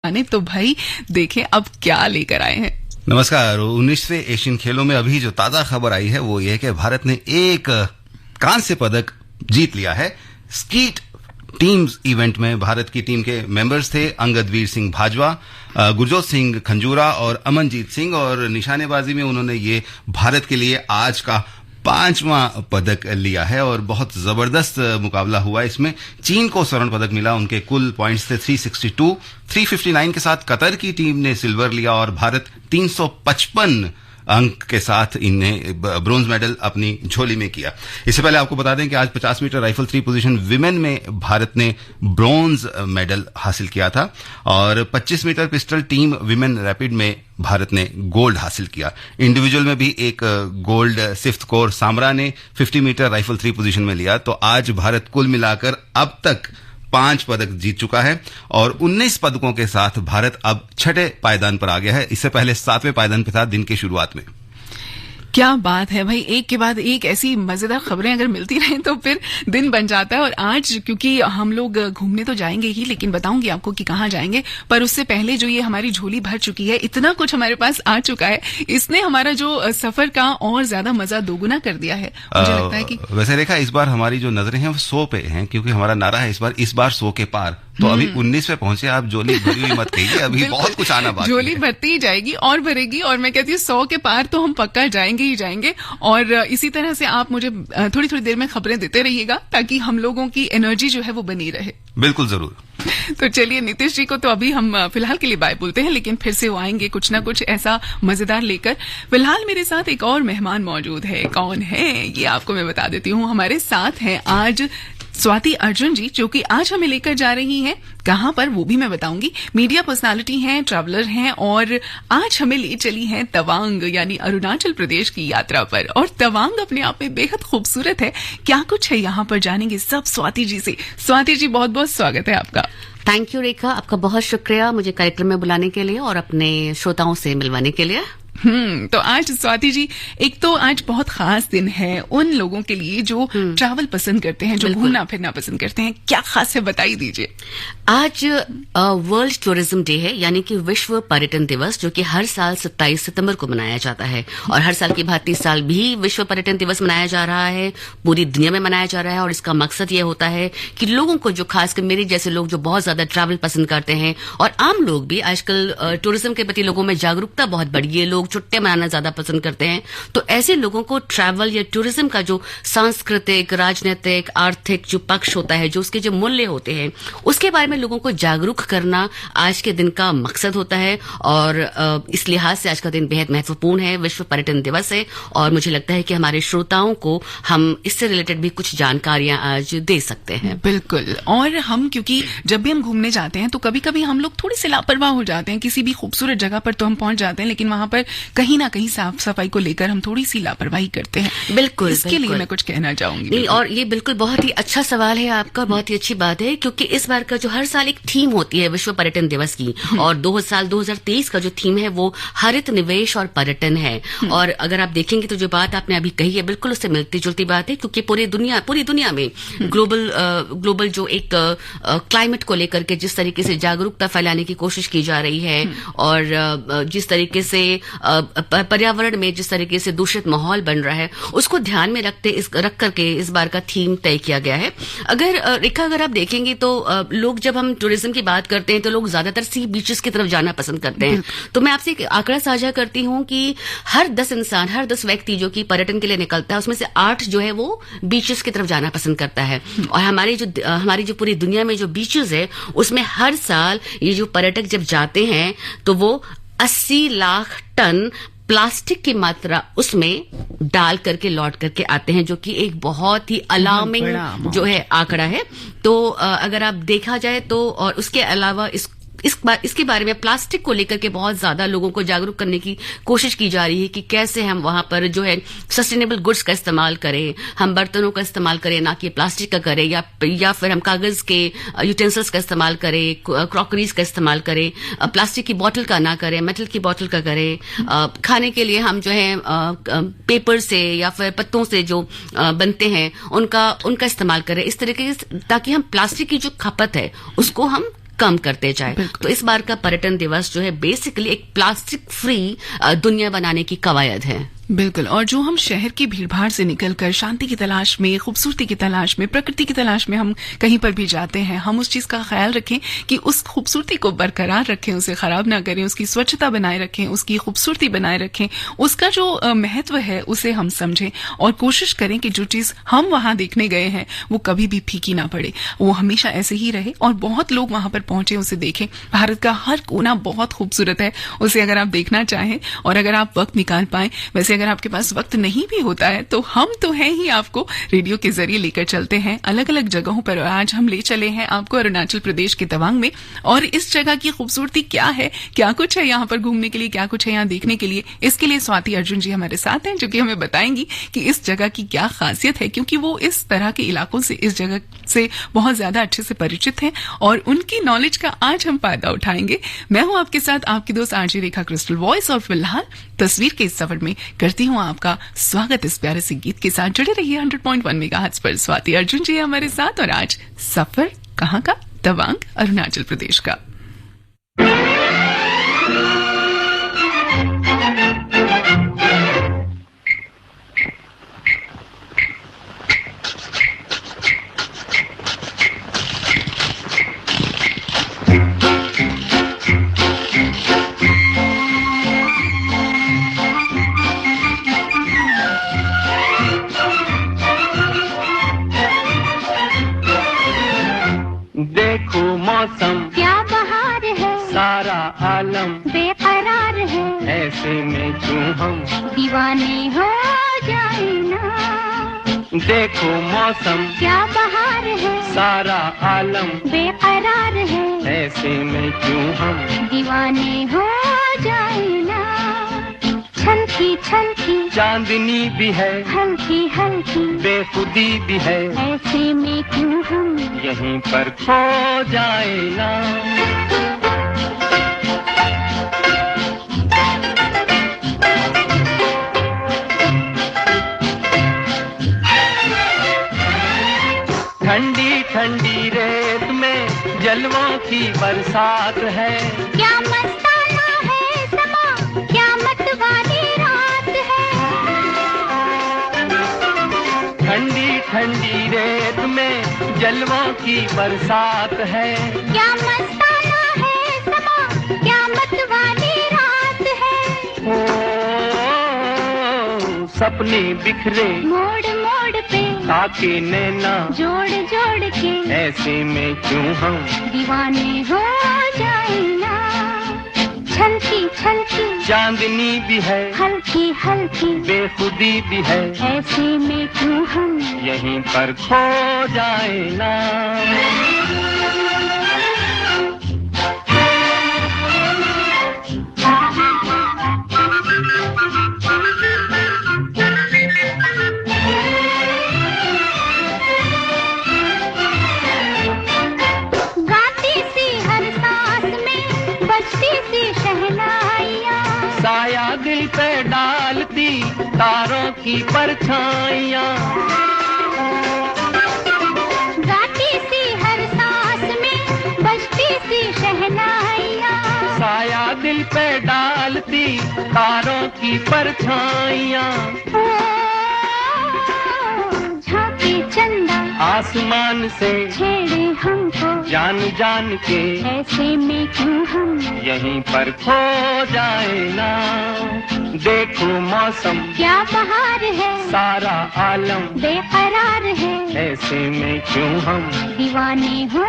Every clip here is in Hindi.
दिखाने। तो भाई देखें अब क्या लेकर आए हैं। नमस्कार। 19वें एशियन खेलों में अभी जो ताजा खबर आई है वो ये है कि भारत ने एक कांस्य पदक जीत लिया है। स्कीट टीम्स इवेंट में भारत की टीम के मेंबर्स थे अंगदवीर सिंह भाजवा, गुरजोत सिंह खंजूरा और अमनजीत सिंह, और निशानेबाजी में उन्होंने ये भारत के लिए आज का 5वां पदक लिया है और बहुत जबरदस्त मुकाबला हुआ। इसमें चीन को स्वर्ण पदक मिला, उनके कुल पॉइंट्स थे 362। 359 के साथ कतर की टीम ने सिल्वर लिया और भारत 355 अंक के साथ इन्हें ब्रोंज मेडल अपनी झोली में किया। इससे पहले आपको बता दें कि आज 50 मीटर राइफल 3 पोजीशन विमेन में भारत ने ब्रोंज मेडल हासिल किया था और 25 metre pistol team women rapid में भारत ने गोल्ड हासिल किया। इंडिविजुअल में भी एक गोल्ड सिफ्थ कोर सामरा ने 50 मीटर राइफल 3 पोजीशन में लिया। तो आज भारत कुल मिलाकर अब तक 5 पदक जीत चुका है और 19 पदकों के साथ भारत अब 6ठे पायदान पर आ गया है। इससे पहले 7वें पायदान पर था दिन की शुरुआत में। क्या बात है भाई, एक के बाद एक ऐसी मजेदार खबरें अगर मिलती रहें तो फिर दिन बन जाता है। और आज क्योंकि हम लोग घूमने तो जाएंगे ही, लेकिन बताऊंगी आपको कि कहाँ जाएंगे, पर उससे पहले जो ये हमारी झोली भर चुकी है, इतना कुछ हमारे पास आ चुका है, इसने हमारा जो सफर का और ज्यादा मजा दोगुना कर दिया है। मुझे लगता है कि वैसे देखा इस बार हमारी जो नजरें हैं वो 100 पे हैं, क्योंकि हमारा नारा है इस बार 100 के पार। तो अभी 19 पे पहुंचे, आप झोली भरी हुई मत कहिए, अभी बहुत कुछ आना बाकी है। झोली भरती ही जाएगी और भरेगी, और मैं कहती हूँ 100 के पार तो हम पक्का जाएंगे ही जाएंगे। और इसी तरह से आप मुझे थोड़ी थोड़ी देर में खबरें देते रहिएगा ताकि हम लोगों की एनर्जी जो है वो बनी रहे। बिल्कुल जरूर। तो चलिए नीतीश जी को तो अभी हम फिलहाल के लिए बाय बोलते हैं, लेकिन फिर से वो आएंगे कुछ ना कुछ ऐसा मजेदार लेकर। फिलहाल मेरे साथ एक और मेहमान मौजूद है। कौन है ये आपको मैं बता देती हूँ। हमारे साथ हैं आज स्वाति अर्जुन जी, जो कि आज हमें लेकर जा रही हैं। कहां पर वो भी मैं बताऊंगी। मीडिया पर्सनालिटी हैं, ट्रैवलर हैं और आज हमें ले चली हैं तवांग यानी अरुणाचल प्रदेश की यात्रा पर। और तवांग अपने आप में बेहद खूबसूरत है। क्या कुछ है यहाँ पर जानेंगे सब स्वाति जी से। स्वाति जी बहुत बहुत स्वागत है आपका। थैंक यू रेखा, आपका बहुत शुक्रिया मुझे कार्यक्रम में बुलाने के लिए और अपने श्रोताओं से मिलवाने के लिए। तो आज स्वाति जी, एक तो आज बहुत खास दिन है उन लोगों के लिए जो ट्रैवल पसंद करते हैं, जो घूमना फिरना पसंद करते हैं। क्या खास है बताइए दीजिए। आज वर्ल्ड टूरिज्म डे है, यानी कि विश्व पर्यटन दिवस, जो कि हर साल 27 सितंबर को मनाया जाता है। और हर साल की भांति इस साल भी विश्व पर्यटन दिवस मनाया जा रहा है, पूरी दुनिया में मनाया जा रहा है। और इसका मकसद ये होता है कि लोगों को, जो खासकर मेरे जैसे लोग जो बहुत ज्यादा ट्रैवल पसंद करते हैं, और आम लोग भी आजकल टूरिज्म के प्रति लोगों में जागरूकता बहुत बढ़ी है, लोग छुट्टियां मनाना ज्यादा पसंद करते हैं। तो ऐसे लोगों को ट्रैवल या टूरिज्म का जो सांस्कृतिक, राजनीतिक, आर्थिक जो पक्ष होता है, जो उसके जो मूल्य होते हैं, उसके बारे में लोगों को जागरूक करना आज के दिन का मकसद होता है। और इस लिहाज से आज का दिन बेहद महत्वपूर्ण है, विश्व पर्यटन दिवस है। और मुझे लगता है कि हमारे श्रोताओं को हम इससे रिलेटेड भी कुछ जानकारियां आज दे सकते हैं। बिल्कुल। और हम क्योंकि जब भी हम घूमने जाते हैं तो कभी कभी हम लोग थोड़े से लापरवाह हो जाते हैं। किसी भी खूबसूरत जगह पर तो हम पहुंच जाते हैं, लेकिन वहां पर कहीं ना कहीं साफ सफाई को लेकर हम थोड़ी सी लापरवाही करते हैं। बिल्कुल, इसके लिए मैं कुछ कहना चाहूंगी। नहीं, और ये बिल्कुल बहुत ही अच्छा सवाल है आपका, बहुत ही अच्छी बात है, क्योंकि इस बार का जो हर साल एक थीम होती है विश्व पर्यटन दिवस की, और 2023 का जो थीम है वो हरित निवेश और पर्यटन है। और अगर आप देखेंगे तो जो बात आपने अभी कही है बिल्कुल उससे मिलती जुलती बात है, क्योंकि पूरी दुनिया में ग्लोबल जो एक क्लाइमेट को लेकर के जिस तरीके से जागरूकता फैलाने की कोशिश की जा रही है, और जिस तरीके से पर्यावरण में जिस तरीके से दूषित माहौल बन रहा है, उसको ध्यान में रख करके इस बार का थीम तय किया गया है। अगर आप देखेंगे तो लोग, जब हम टूरिज्म की बात करते हैं तो लोग ज्यादातर सी बीचेस की तरफ जाना पसंद करते हैं। तो मैं आपसे एक आंकड़ा साझा करती हूँ कि हर 10 व्यक्ति जो कि पर्यटन के लिए निकलता है, उसमें से 8 जो है वो बीचेस की तरफ जाना पसंद करता है। और हमारी जो पूरी दुनिया में जो बीचेस है, उसमें हर साल ये जो पर्यटक जब जाते हैं तो वो 80 लाख टन प्लास्टिक की मात्रा उसमें डाल करके लौट करके आते हैं, जो कि एक बहुत ही अलार्मिंग जो है आंकड़ा है। तो अगर आप देखा जाए तो, और उसके अलावा इसके बारे में प्लास्टिक को लेकर के बहुत ज्यादा लोगों को जागरूक करने की कोशिश की जा रही है कि कैसे हम वहां पर जो है सस्टेनेबल गुड्स का इस्तेमाल करें, हम बर्तनों का इस्तेमाल करें, ना कि प्लास्टिक का करें, या फिर हम कागज के यूटेंसिल्स का इस्तेमाल करें, क्रॉकरीज का इस्तेमाल करें, प्लास्टिक की बोतल का ना करें, मेटल की बोतल का करें। खाने के लिए हम जो है पेपर से या फिर पत्तों से जो बनते हैं उनका इस्तेमाल करें, इस तरीके से, ताकि हम प्लास्टिक की जो खपत है उसको हम कम करते जाए। तो इस बार का पर्यटन दिवस जो है बेसिकली एक प्लास्टिक फ्री दुनिया बनाने की कवायद है। बिल्कुल। और जो हम शहर की भीड़भाड़ से निकलकर शांति की तलाश में, खूबसूरती की तलाश में, प्रकृति की तलाश में हम कहीं पर भी जाते हैं, हम उस चीज का ख्याल रखें कि उस खूबसूरती को बरकरार रखें, उसे खराब ना करें, उसकी स्वच्छता बनाए रखें, उसकी खूबसूरती बनाए रखें, उसका जो महत्व है उसे हम समझें और कोशिश करें कि जो चीज हम वहां देखने गए हैं वो कभी भी फीकी ना पड़े, वो हमेशा ऐसे ही रहे और बहुत लोग वहां पर पहुंचे, उसे देखें। भारत का हर कोना बहुत खूबसूरत है, उसे अगर आप देखना चाहें और अगर आप वक्त निकाल पाए, वैसे अगर आपके पास वक्त नहीं भी होता है तो हम तो हैं ही, आपको रेडियो के जरिए लेकर चलते हैं अलग अलग जगहों पर। और आज हम ले चले हैं आपको अरुणाचल प्रदेश के तवांग में, और इस जगह की खूबसूरती क्या है, क्या कुछ है यहाँ पर घूमने के लिए, क्या कुछ है यहाँ देखने के लिए, इसके लिए स्वाति अर्जुन जी हमारे साथ हैं, जो कि हमें बताएंगी कि इस जगह की क्या खासियत है, क्योंकि वो इस तरह के इलाकों से, इस जगह से बहुत ज्यादा अच्छे से परिचित हैं और उनकी नॉलेज का आज हम फायदा उठाएंगे। मैं हूं आपके साथ आपकी दोस्त आरजे रेखा क्रिस्टल वॉइस, और फिलहाल तस्वीर के इस सफर में करती हूँ आपका स्वागत इस प्यारे से गीत के साथ। जुड़े रहिए 100.1 मेगाहर्ट्ज पर। स्वाति अर्जुन जी हमारे साथ और आज सफर कहाँ का? तवांग, अरुणाचल प्रदेश का। देखो मौसम क्या बहार है, सारा आलम बेकरार है, ऐसे में क्यों हम दीवाने हो जाए ना। देखो मौसम क्या बहार है, सारा आलम बेकरार है, ऐसे में क्यों हम दीवाने हो जाए ना। छलकी छलकी चांदनी भी है, हल्की हल्की बेखुदी भी है, ऐसे में क्यों हम यहीं पर खो जाए ना। ठंडी ठंडी रेत में जलवों की बरसात है, क्या मस्ताना है समा, क्या मतवाली रात है। ठंडी ठंडी रेत में जलवों की बरसात है, क्या मस्ताना है समा, क्या मतवाली रात है। ओ सपने बिखरे मोड़ मोड़ पे ताके नैना जोड़ जोड़ के, ऐसे में क्यों हम दीवाने हो जाए ना। छलकी छलकी चांदनी भी है, हल्की हल्की बेखुदी भी है, ऐसे में क्यों हम यहीं पर खो जाए ना। गाती सी हर सांस में बजती सी शहनाइयाँ, साया दिल पे डालती तारों की परछाइयाँ। गाती सी हर सांस में बजती सी शहनाइयाँ, साया दिल पे डालती तारों की परछाइयाँ। ओ झांकी चंदा आसमान से छेड़े हमको, जान जान के ऐसे में क्यों हम यहीं पर खो जाए ना। देखो मौसम क्या बहार है, सारा आलम बेकरार है, ऐसे में क्यों हम दीवाने हो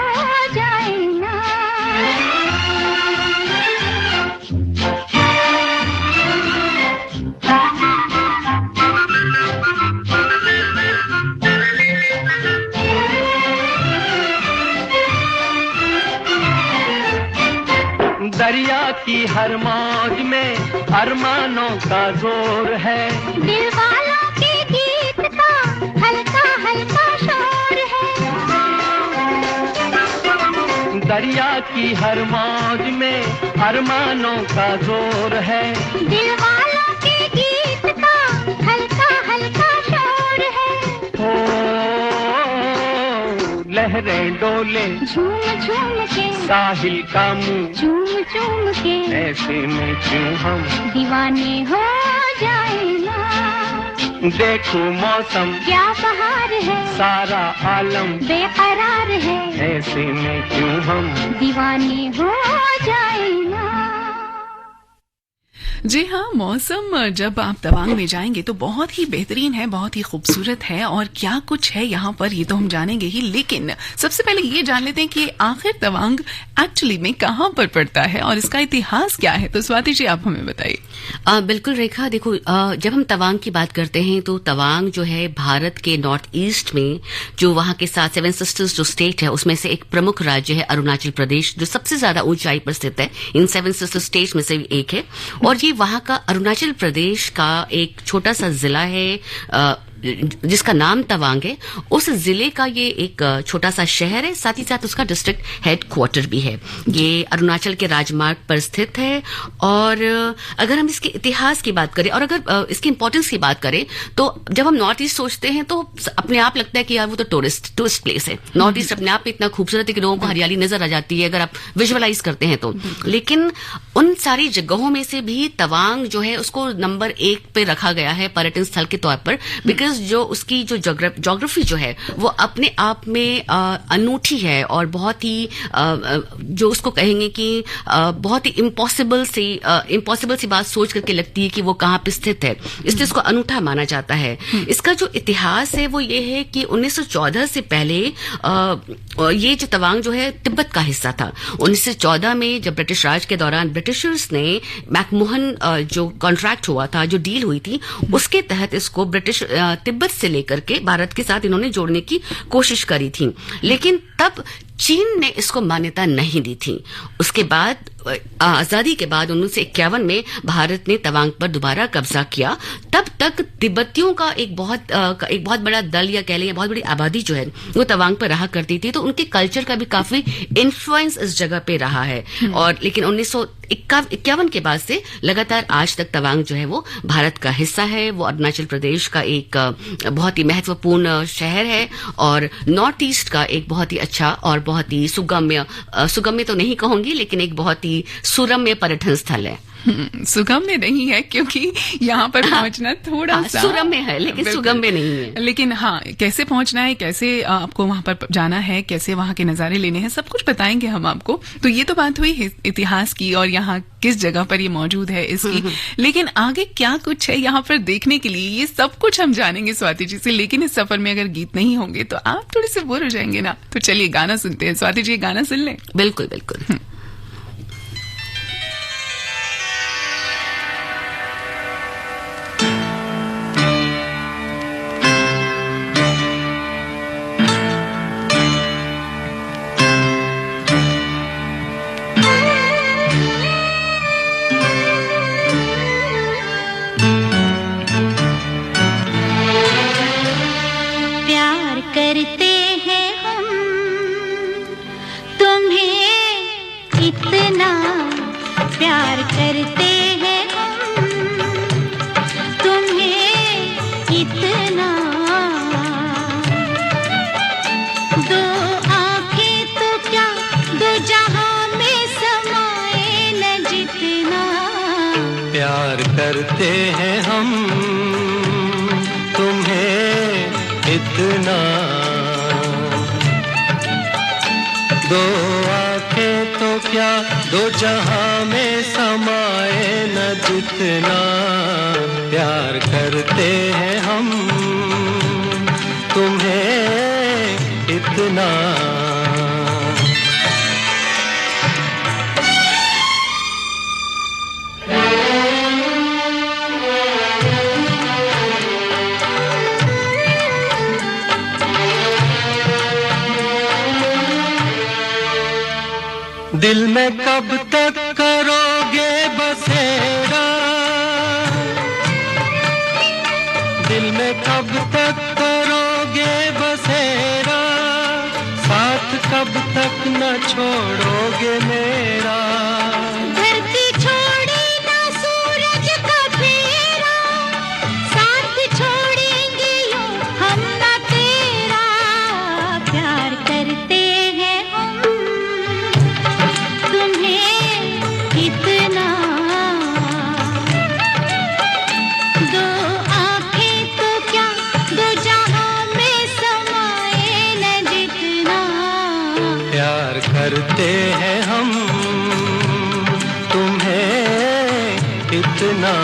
जाए ना। दरिया की हर मौज में अरमानों का जोर है, दिल वालों के गीत का हल्का हल्का शोर है। दरिया की हर मौज में अरमानों का जोर है, दिल वालों के गीत का हल्का हल्का शोर है। ओ लहरें डोले झूम झूम के साहिल का मुंह झूम झूम के ऐसे में क्यों हम दीवाने हो जाए ना। देखो मौसम क्या बहार है सारा आलम बेकरार है ऐसे में क्यों हम दीवाने हो जाए ना। जी हाँ, मौसम जब आप तवांग में जाएंगे तो बहुत ही बेहतरीन है, बहुत ही खूबसूरत है और क्या कुछ है यहाँ पर ये तो हम जानेंगे ही, लेकिन सबसे पहले ये जान लेते हैं कि आखिर तवांग एक्चुअली में कहाँ पर पड़ता है और इसका इतिहास क्या है। तो स्वाति जी आप हमें बताइए। बिल्कुल रेखा, देखो जब हम तवांग की बात करते हैं तो तवांग जो है भारत के नॉर्थ ईस्ट में जो वहाँ के साथ सेवन सिस्टर्स जो स्टेट है उसमें से एक प्रमुख राज्य है अरुणाचल प्रदेश, जो सबसे ज्यादा ऊंचाई पर स्थित है इन सेवन सिस्टर स्टेट्स में से एक है। और ये वहाँ का अरुणाचल प्रदेश का एक छोटा सा जिला है जिसका नाम तवांग है। उस जिले का ये एक छोटा सा शहर है, साथ ही साथ उसका डिस्ट्रिक्ट हेडक्वार्टर भी है। ये अरुणाचल के राजमार्ग पर स्थित है। और अगर हम इसके इतिहास की बात करें और अगर इसकी इंपॉर्टेंस की बात करें तो जब हम नॉर्थ ईस्ट सोचते हैं तो अपने आप लगता है कि यार वो तो टूरिस्ट प्लेस है। नॉर्थ ईस्ट अपने आप में इतना खूबसूरत है कि लोगों को हरियाली नजर आ जाती है अगर आप विजुअलाइज करते हैं तो। लेकिन उन सारी जगहों में से भी तवांग जो है उसको नंबर 1 पे रखा गया है पर्यटन स्थल के तौर पर, बिकॉज जो उसकी जो ज्योग्राफी जो है वो अपने आप में अनूठी है और बहुत ही जो उसको कहेंगे कि बहुत ही इम्पॉसिबल सी बात सोच करके लगती है कि वो कहाँ पे स्थित है, इसलिए इसको अनूठा माना जाता है। इसका जो इतिहास है वो ये है कि 1914 से पहले ये जो तवांग जो है तिब्बत का हिस्सा था। 1914 में जब ब्रिटिश राज के दौरान ब्रिटिशर्स ने मैकमोहन जो कॉन्ट्रैक्ट हुआ था, जो डील हुई थी, उसके तहत इसको ब्रिटिश तिब्बत से लेकर के भारत के साथ इन्होंने जोड़ने की कोशिश करी थी, लेकिन तब चीन ने इसको मान्यता नहीं दी थी। उसके बाद आजादी के बाद 1951 में भारत ने तवांग पर दोबारा कब्जा किया। तब तक तिब्बतियों का एक बहुत बड़ा दल या कह लें बहुत बड़ी आबादी जो है वो तवांग पर रहा करती थी, तो उनके कल्चर का भी काफी इन्फ्लुएंस इस जगह पे रहा है। और लेकिन 1951 के बाद से लगातार आज तक तवांग जो है वो भारत का हिस्सा है। वो अरुणाचल प्रदेश का एक बहुत ही महत्वपूर्ण शहर है और नॉर्थ ईस्ट का एक बहुत ही अच्छा और बहुत ही सुगम्य तो नहीं कहूंगी, लेकिन एक बहुत ही सुरम्य पर्यटन स्थल है। सुगम्य नहीं है क्योंकि यहाँ पर पहुंचना थोड़ा सा सुगम्य है लेकिन सुगम्य नहीं है। लेकिन हाँ, कैसे पहुंचना है, कैसे आपको वहां पर जाना है, कैसे वहां के नजारे लेने हैं, सब कुछ बताएंगे हम आपको। तो ये तो बात हुई इतिहास की और यहाँ किस जगह पर ये मौजूद है इसकी, लेकिन आगे क्या कुछ है यहाँ पर देखने के लिए, ये सब कुछ हम जानेंगे स्वाति जी से। लेकिन इस सफर में अगर गीत नहीं होंगे तो आप थोड़े से बोर हो जाएंगे ना। तो चलिए गाना सुनते हैं। स्वाति जी गाना सुन लें। बिल्कुल बिल्कुल। करते हैं हम तुम्हें इतना, दो आंखें तो क्या दो जहां में समाए न जितना, प्यार करते हैं हम तुम्हें इतना। दिल में कब तक करोगे बसेरा, दिल में कब तक करोगे बसेरा, साथ कब तक न छोड़ोगे मेरा। धरती छोड़ी ना सूरज का फेरा, साथ छोड़ेंगे यूं हम ना तेरा, प्यार कर करते हैं हम तुम्हें इतना।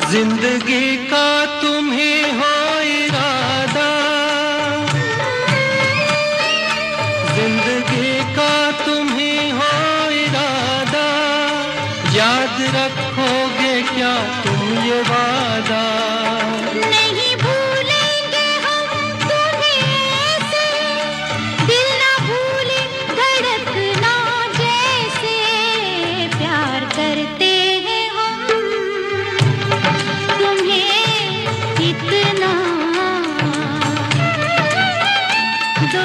जिंदगी का तुम ही हो इरादा, जिंदगी का तुम ही हो इरादा, याद रखोगे क्या तुम ये वादा। नहीं भूलेंगे हम तुम्हें ऐसे, दिल ना भूले धड़कना जैसे, प्यार करते हैं हम तुम्हें इतना। दो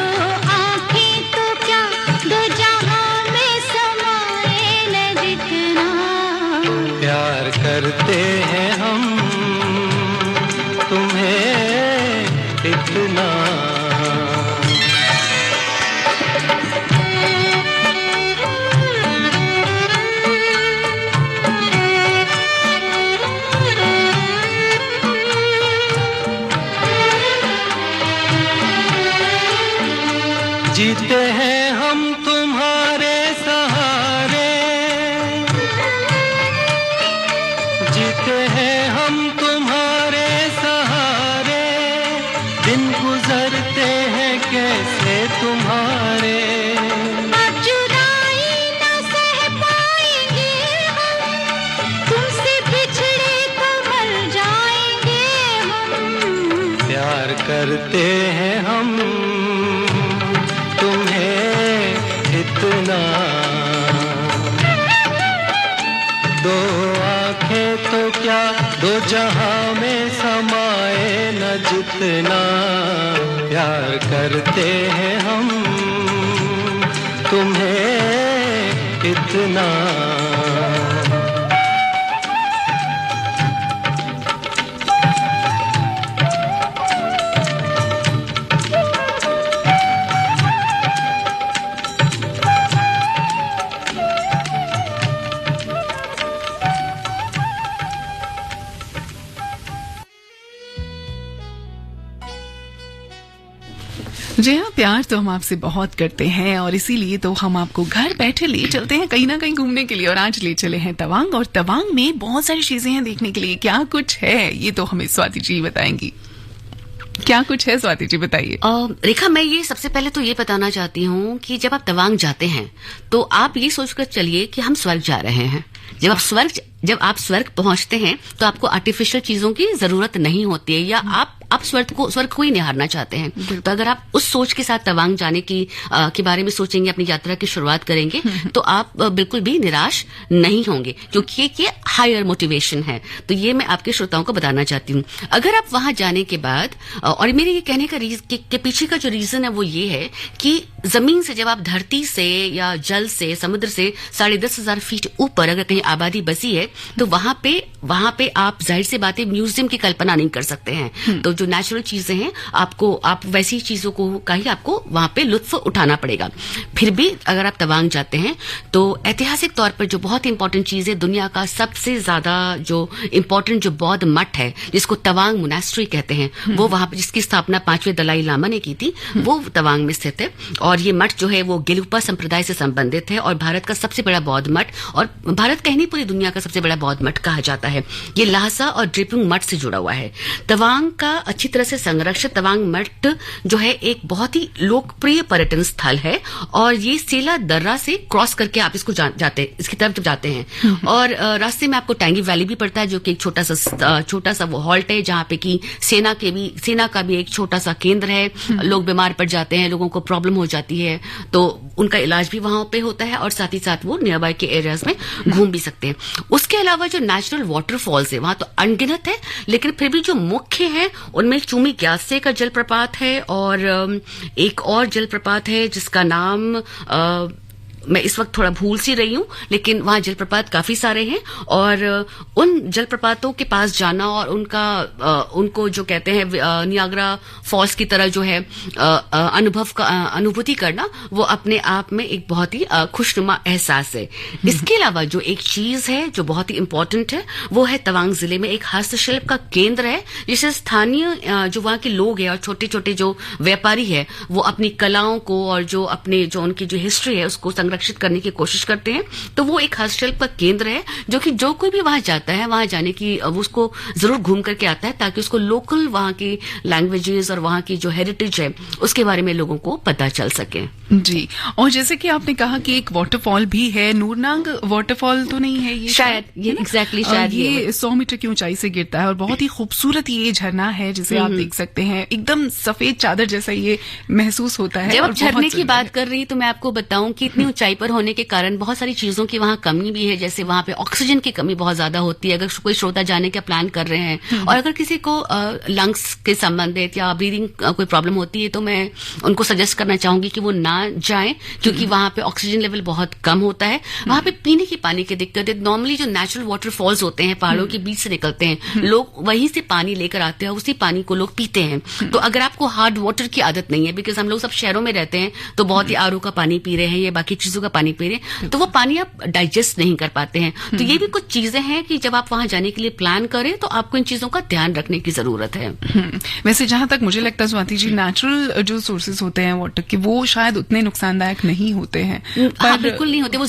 आंखें तो क्या दो जहां में समाए न जितना। प्यार करते हैं हम तुम्हें इतना। जीते हैं हम तुम्हारे सहारे, जीते हैं हम तुम्हारे सहारे, दिन गुजरते हैं कैसे तुम्हारे। अब जुदाई न सह पाएंगे हम, तुमसे बिछड़े तो मर जाएंगे हम। प्यार करते हैं हम तुम्हें इतना। दो आंखें तो क्या दो जहां में समाए न जितना। प्यार करते हैं हम तुम्हें इतना। जी हाँ, प्यार तो हम आपसे बहुत करते हैं और इसीलिए तो हम आपको घर बैठे ले चलते हैं कहीं ना कहीं घूमने के लिए। और आज ले चले हैं तवांग, और तवांग में बहुत सारी चीजें हैं देखने के लिए। क्या कुछ है ये तो हमें स्वाति जी बताएंगी। क्या कुछ है स्वाति जी, बताइए। रेखा, मैं ये सबसे पहले तो ये बताना चाहती हूँ कि जब आप तवांग जाते हैं तो आप ये सोचकर चलिए कि हम स्वर्ग जा रहे हैं। जब आप स्वर्ग पहुंचते हैं तो आपको आर्टिफिशियल चीजों की जरूरत नहीं होती है, या आप स्वर्ग को ही निहारना चाहते हैं। तो अगर आप उस सोच के साथ तवांग जाने के बारे में सोचेंगे, अपनी यात्रा की शुरुआत करेंगे, तो आप बिल्कुल भी निराश नहीं होंगे, क्योंकि ये हायर मोटिवेशन है। तो ये मैं आपके श्रोताओं को बताना चाहती हूँ। अगर आप वहां जाने के बाद, और मेरे ये कहने के पीछे का जो रीजन है वो ये है कि जमीन से जब आप धरती से या जल से, समुद्र से 10,500 फीट ऊपर अगर कहीं आबादी बसी है, तो वहां पे आप जाहिर सी बात है म्यूजियम की कल्पना नहीं कर सकते हैं। तो जो नेचुरल चीजें हैं, आप वैसी चीजों का ही आपको वहां पे लुत्फ उठाना पड़ेगा। फिर भी अगर आप तवांग जाते हैं तो ऐतिहासिक तौर पर जो बहुत इंपॉर्टेंट चीज है, दुनिया का सबसे ज्यादा जो इंपॉर्टेंट जो बौद्ध मठ है, जिसको तवांग मोनास्ट्री कहते हैं, वो वहां पर जिसकी स्थापना 5वें दलाई लामा ने की थी, वो तवांग में स्थित है। और ये मठ जो है वो गेलुपा संप्रदाय से संबंधित है और भारत का सबसे बड़ा बौद्ध मठ, और भारत का ही नहीं पूरी दुनिया का सबसे बड़ा बौद्ध मठ कहा जाता है। ये लासा और ड्रिपुंग मठ से जुड़ा हुआ है। तवांग का अच्छी तरह से संरक्षित तवांग मठ जो है एक बहुत ही लोकप्रिय पर्यटन स्थल है, और ये सेला दर्रा से क्रॉस करके आप इसकी तरफ जब जाते हैं, और रास्ते में आपको टैंगी वैली भी पड़ता है, जो कि एक छोटा सा वो हॉल्ट है, जहाँ पे की सेना का भी एक छोटा सा केंद्र है। लोग बीमार पड़ जाते हैं, लोगों को प्रॉब्लम हो जाती है, तो उनका इलाज भी वहां पे होता है, और साथ ही साथ वो नियर बाय के एरियाज में घूम भी सकते हैं। उसके अलावा जो नेचुरल वाटरफॉल्स है वहां तो अनगिनत है, लेकिन फिर भी जो मुख्य है उनमें चूमी ग्यासे का जलप्रपात है, और एक और जलप्रपात है जिसका नाम मैं इस वक्त थोड़ा भूल सी रही हूँ, लेकिन वहाँ जलप्रपात काफी सारे हैं और उन जलप्रपातों के पास जाना और उनको जो कहते हैं नियाग्रा फॉल्स की तरह जो है अनुभूति करना, वो अपने आप में एक बहुत ही खुशनुमा एहसास है। इसके अलावा जो एक चीज है जो बहुत ही इंपॉर्टेंट है, वो है तवांग जिले में एक हस्तशिल्प का केंद्र है, जिसे स्थानीय जो वहाँ के लोग हैं और छोटे छोटे जो व्यापारी है, वो अपनी कलाओं को और जो उनकी जो हिस्ट्री है उसको संरक्षित करने की कोशिश करते हैं। तो वो एक हस्तशिल्प का केंद्र है जो कि जो कोई भी वहां जाता है, वहां जाने की वो उसको जरूर घूम करके आता है, ताकि उसको लोकल वहां की लैंग्वेजेस और वहां की जो हेरिटेज है उसके बारे में लोगों को पता चल सके। जी, और जैसे कि आपने कहा कि एक वाटरफॉल भी है, नूरनांग वाटरफॉल तो नहीं है ये? शायद ये एग्जैक्टली शायद ये 100 मीटर की ऊंचाई से गिरता है और बहुत ही खूबसूरत ये झरना है, जिसे आप देख सकते हैं। एकदम सफेद चादर जैसा ये महसूस होता है। जब आप झरने की बात कर रही, तो मैं आपको बताऊं कि इतनी ऊंचाई पर होने के कारण बहुत सारी चीजों की वहां कमी भी है। जैसे वहां पे ऑक्सीजन की कमी बहुत ज्यादा होती है। अगर कोई श्रोता जाने का प्लान कर रहे हैं और अगर किसी को लंग्स के संबंधित या ब्रीदिंग कोई प्रॉब्लम होती है, तो मैं उनको सजेस्ट करना चाहूंगी कि वो ना जाएं, क्योंकि वहां पे ऑक्सीजन लेवल बहुत कम होता है। वहां पे पीने की पानी की दिक्कत है। नॉर्मली जो नेचुरल वाटरफॉल्स होते हैं पहाड़ों के बीच से निकलते हैं, लोग वहीं से पानी लेकर आते हैं, उसी पानी को लोग पीते हैं। तो अगर आपको हार्ड वाटर की आदत नहीं है, बिकॉज हम लोग सब शहरों में रहते हैं, तो बहुत ही आरओ का पानी पी रहे हैं या बाकी चीजों का पानी पी रहे हैं, तो वो पानी आप डाइजेस्ट नहीं कर पाते हैं। तो ये भी कुछ चीजें हैं कि जब आप वहां जाने के लिए प्लान करें, तो आपको इन चीजों का ध्यान रखने की जरूरत है। वैसे जहां तक मुझे लगता है स्वाति जी, नेचुरल जो सोर्सेज होते हैं वाटर के, वो शायद उतने नुकसानदायक नहीं होते हैं। हाँ, बिल्कुल नहीं होते। वो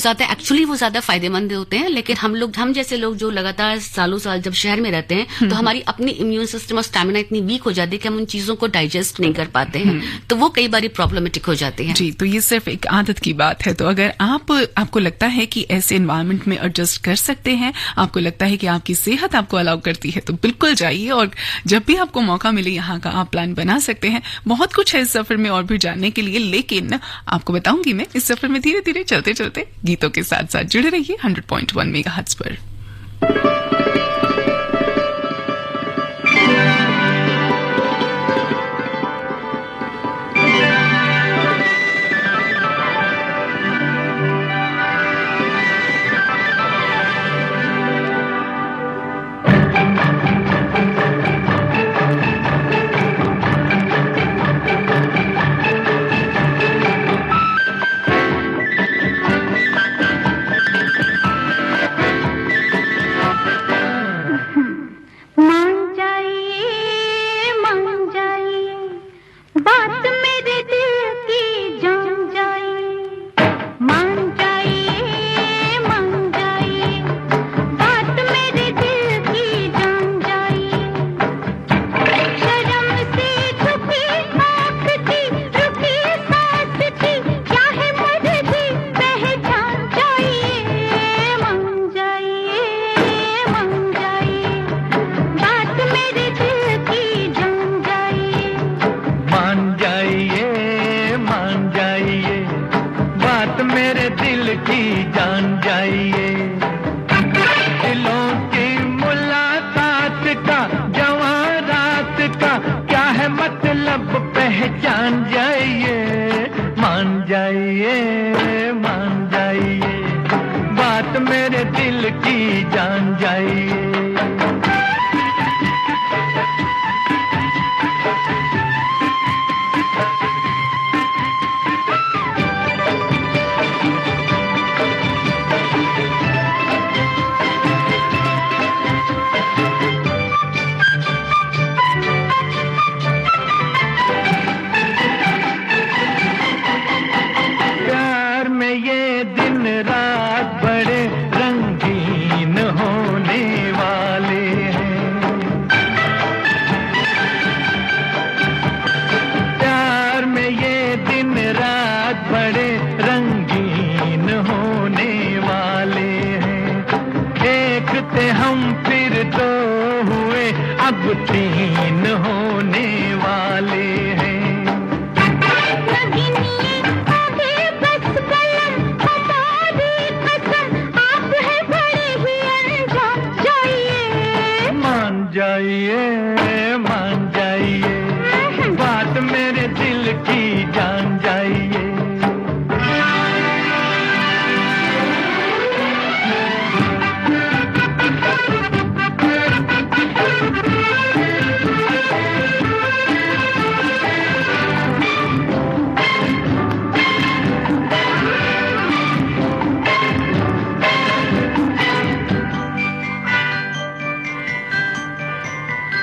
ज्यादा फायदेमंद होते हैं, लेकिन हम जैसे लोग जो लगातार सालों साल जब शहर में रहते हैं, तो हमारी अपनी इम्यून सिस्टम और स्टैमिना इतनी वीक हो जाती है कि हम उन चीजों को डाइजेस्ट नहीं कर पाते हैं, तो वो कई बार प्रॉब्लमेटिक हो जाते हैं। जी, तो ये सिर्फ एक आदत की बात है। तो अगर आपको लगता है कि ऐसे एनवायरनमेंट में एडजस्ट कर सकते हैं, आपको लगता है कि आपकी सेहत आपको अलाउ करती है, तो बिल्कुल जाइए और जब भी आपको मौका मिले यहाँ का आप प्लान बना सकते हैं। बहुत कुछ है इस सफर में और भी जानने के लिए, लेकिन आपको बताऊंगी मैं इस सफर में धीरे धीरे चलते चलते गीतों के साथ साथ जुड़े रहिए 100.1 मेगाहर्ट्ज पर।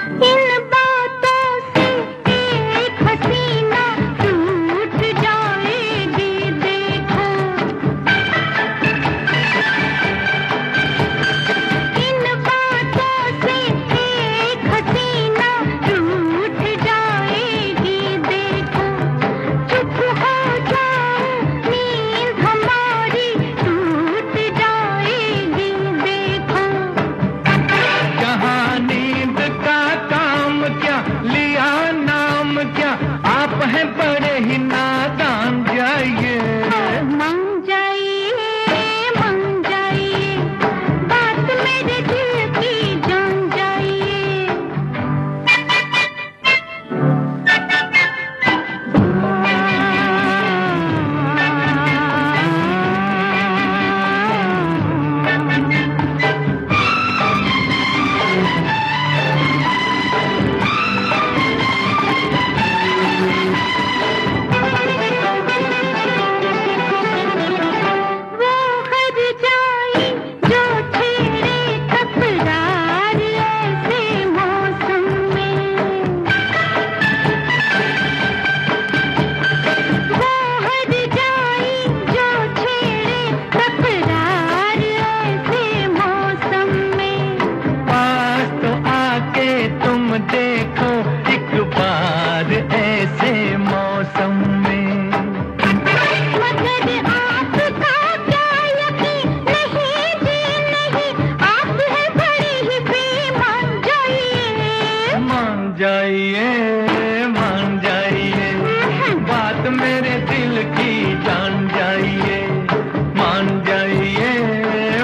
इन बातों से एक हसीना टूट जाएगी देखो, इन बातों से एक हसीना टूट जाएगी देखो, चुप हो जाओ नींद हमारी टूट जाएगी देखो। कहाँ नींद का काम क्या, लिया नाम क्या, आप हैं बड़े ही नादान, जाइए मान जाइए, बात मेरे दिल की जान जाइए। वो हर जाई जो छेड़े तकरार ऐसे मौसम में, वो हर जाई जो छेड़े तकरार ऐसे मौसम में। पास तो आके तुम देखो एक बार ऐसे मौसम में। मगर आपका क्या यकीन नहीं जी नहीं, आप हैं बड़े ही बेईमान, जाइए मान जाइए, मान जाइए, बात मेरे दिल की जान जाइए, मान जाइए,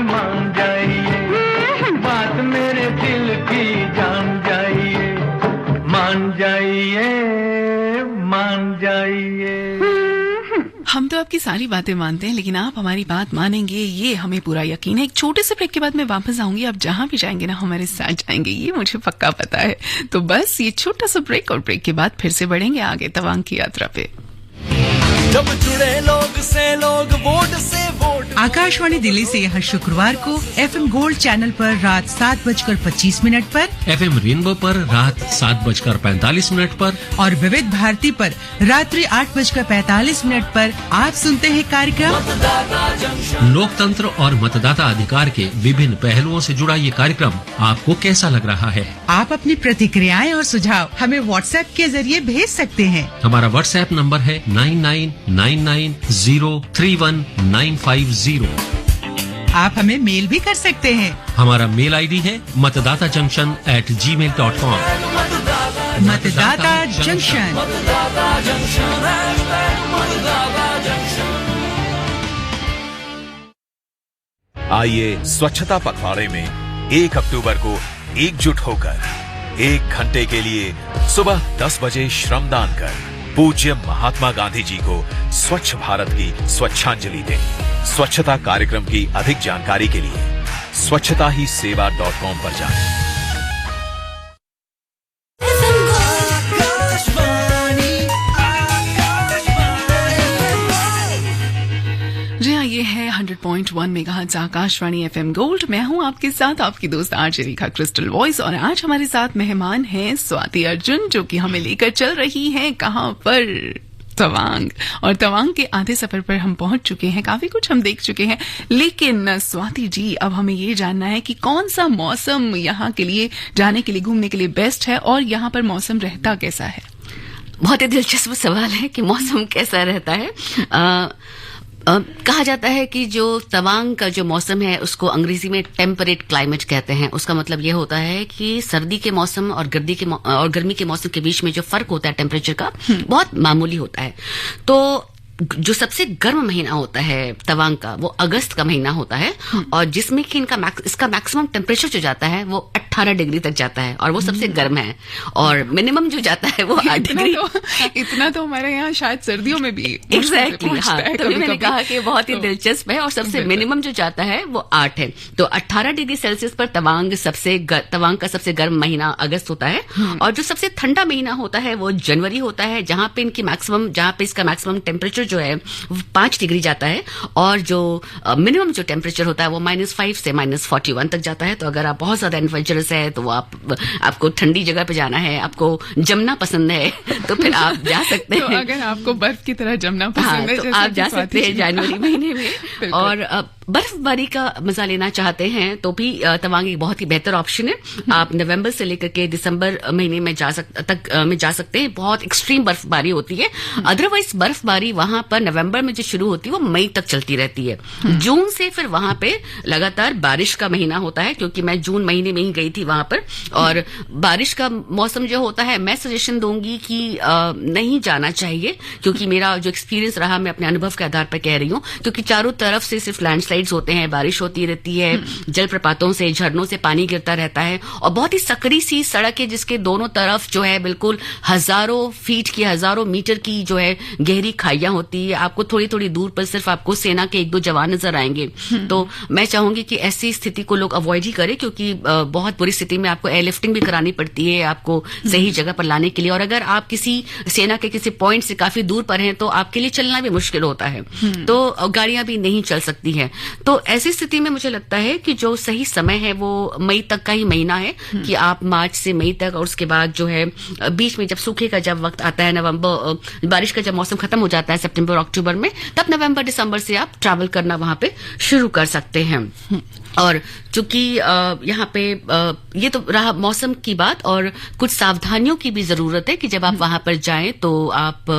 मान जाइए, बात मेरे दिल की जान जाइए, मान जाइए, मान जाइए। हम तो आपकी सारी बातें मानते हैं, लेकिन आप हमारी बात मानेंगे ये हमें पूरा यकीन है। एक छोटे से ब्रेक के बाद मैं वापस आऊंगी, आप जहां भी जाएंगे ना हमारे साथ जाएंगे, ये मुझे पक्का पता है। तो बस ये छोटा सा ब्रेक, और ब्रेक के बाद फिर से बढ़ेंगे आगे तवांग की यात्रा पे। जब जुड़े लोग से लोग वोट से वोट। आकाशवाणी दिल्ली से हर शुक्रवार को FM गोल्ड चैनल पर रात 7:25 पर, FM रेनबो पर रात 7:45 पर और विविध भारती पर रात्रि 8:45 पर आप सुनते हैं कार्यक्रम लोकतंत्र और मतदाता अधिकार के विभिन्न पहलुओं से जुड़ा ये कार्यक्रम आपको कैसा लग रहा है? आप अपनी प्रतिक्रियाएं और सुझाव हमें व्हाट्सएप के जरिए भेज सकते हैं। हमारा व्हाट्सएप नंबर है 9999031950। आप हमें मेल भी कर सकते हैं। हमारा मेल आईडी है मतदाताजंक्शन@gmail.com। मतदाता जंक्शन। आइए स्वच्छता पखवाड़े में 1 अक्टूबर को एकजुट होकर 1 घंटे के लिए सुबह 10 बजे श्रमदान कर पूज्य महात्मा गांधी जी को स्वच्छ भारत की स्वच्छांजलि दें। स्वच्छता कार्यक्रम की अधिक जानकारी के लिए स्वच्छताहीसेवा.com पर जाएं। जी हाँ, ये है 100.1 मेगाहर्ट्ज़ आकाशवाणी FM गोल्ड। मैं हूँ आपके साथ, आपकी दोस्त आरजे रेखा क्रिस्टल वॉइस, और आज हमारे साथ मेहमान हैं स्वाति अर्जुन, जो कि हमें लेकर चल रही हैं कहाँ पर? तवांग। और तवांग के आधे सफर पर हम पहुंच चुके हैं, काफी कुछ हम देख चुके हैं, लेकिन स्वाति जी अब हमें ये जानना है कि कौन सा मौसम यहाँ के लिए जाने के लिए, घूमने के लिए बेस्ट है, और यहाँ पर मौसम रहता कैसा है? बहुत ही दिलचस्प सवाल है कि मौसम कैसा रहता है। कहा जाता है कि जो तवांग का जो मौसम है उसको अंग्रेजी में टेम्परेट क्लाइमेट कहते हैं। उसका मतलब ये होता है कि सर्दी के मौसम और गर्मी के मौसम के बीच में जो फर्क होता है टेम्परेचर का, बहुत मामूली होता है। तो जो सबसे गर्म महीना होता है तवांग का, वो अगस्त का महीना होता है, और जिसमें कि इसका मैक्सिमम टेम्परेचर जो जाता है वो 18 डिग्री तक जाता है, और वो सबसे गर्म है। और मिनिमम जो जाता है वो 8 डिग्री। इतना तो हमारे यहाँ शायद सर्दियों में भी एग्जैक्टली हाँ, तभी मैंने कहा कि बहुत ही दिलचस्प है। और सबसे मिनिमम जो जाता है वो 8 है। तो 18 डिग्री सेल्सियस पर तवांग का सबसे गर्म महीना अगस्त होता है, और जो सबसे ठंडा महीना होता है वो जनवरी होता है, जहां पे इसका मैक्सिमम टेम्परेचर टेम्परेचर जो है 5 डिग्री जाता है और जो मिनिमम जो टेम्परेचर होता है वो -5 से -41 तक जाता है। तो अगर आप बहुत ज्यादा एडवेंचरस है तो आपको ठंडी जगह पे जाना है, आपको जमना पसंद है तो फिर आप जा सकते हैं। तो अगर आपको बर्फ की तरह जमना पसंद है तो आप जा सकते हैं जनवरी महीने में। और बर्फबारी का मजा लेना चाहते हैं तो भी तवांग एक बहुत ही बेहतर ऑप्शन है। आप नवंबर से लेकर के दिसंबर महीने में जा सकते हैं। बहुत एक्सट्रीम बर्फबारी होती है। अदरवाइज बर्फबारी वहां पर नवंबर में जो शुरू होती है वो मई तक चलती रहती है। जून से फिर वहां पे लगातार बारिश का महीना होता है, क्योंकि मैं जून महीने में ही गई थी वहां पर। और बारिश का मौसम जो होता है, मैं सजेशन दूंगी कि नहीं जाना चाहिए, क्योंकि मेरा जो एक्सपीरियंस रहा, मैं अपने अनुभव के आधार पर कह रही हूँ, क्योंकि चारों तरफ से सिर्फ लैंडस्लाइड्स होते हैं, बारिश होती रहती है, जलप्रपातों से, झरनों से पानी गिरता रहता है और बहुत ही सकड़ी सी सड़क है जिसके दोनों तरफ जो है बिल्कुल हजारों फीट की, हजारों मीटर की जो है गहरी खाइयां होती है। आपको थोड़ी थोड़ी दूर पर सिर्फ आपको सेना के 1-2 जवान नजर आएंगे। तो मैं चाहूंगी कि ऐसी स्थिति को लोग अवॉइड ही करें, क्योंकि बहुत बुरी स्थिति में आपको एयरलिफ्टिंग भी करानी पड़ती है आपको सही जगह पर लाने के लिए। और अगर आप किसी सेना के किसी पॉइंट से काफी दूर पर हैं तो आपके लिए चलना भी मुश्किल होता है, तो गाड़ियां भी नहीं चल सकती हैं। तो ऐसी स्थिति में मुझे लगता है कि जो सही समय है वो मई तक का ही महीना है, कि आप मार्च से मई तक, और उसके बाद जो है बीच में जब सूखे का जब वक्त आता है, नवंबर, बारिश का जब मौसम खत्म हो जाता है सितंबर अक्टूबर में, तब नवंबर दिसंबर से आप ट्रैवल करना वहां पे शुरू कर सकते हैं। और चूंकि यहाँ पे ये तो रहा मौसम की बात, और कुछ सावधानियों की भी जरूरत है कि जब आप वहां पर जाएं तो आप